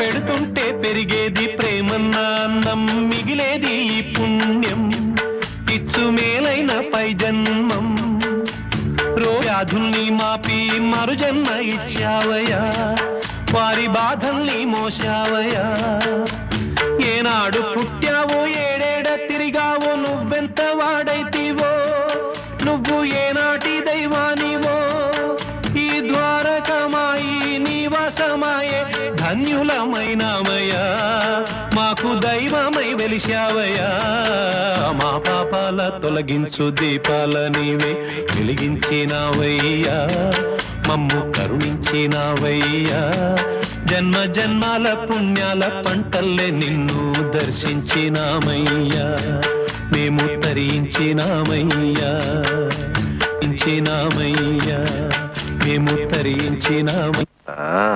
పెడుతుంటే పెరిగేది ప్రేమన్న అన్నం, మిగిలేది ఈ పుణ్యం ఇచ్చు మేలైన పై జన్మం. వ్యాధుల్ని మాపి మరు జన్మ ఇచ్చావయ్యా, వారి బాధల్ని మోసావయ్యా. ఏనాడు పుట్టావో ఏడేడ తిరిగావో, నువ్వెంత వాడైతివో, నువ్వు ఏనాటి దైవానివో. ఈ ద్వారకమాయి నివాసమాయే ధన్యులమైనామయ్యా, మాకు దైవమై వెలిశావయ్యా. మా పాపాల తొలగించు దీపాల నీవే వెలిగించినావయ్యా, మమ్ము కరుణించినావయ్యా. జన్మ జన్మాల పుణ్యాల పంటల్లే నిన్ను దర్శించినామయ్యా, మేము తరించినామయ్యా, మేము తరించినామయ్యా.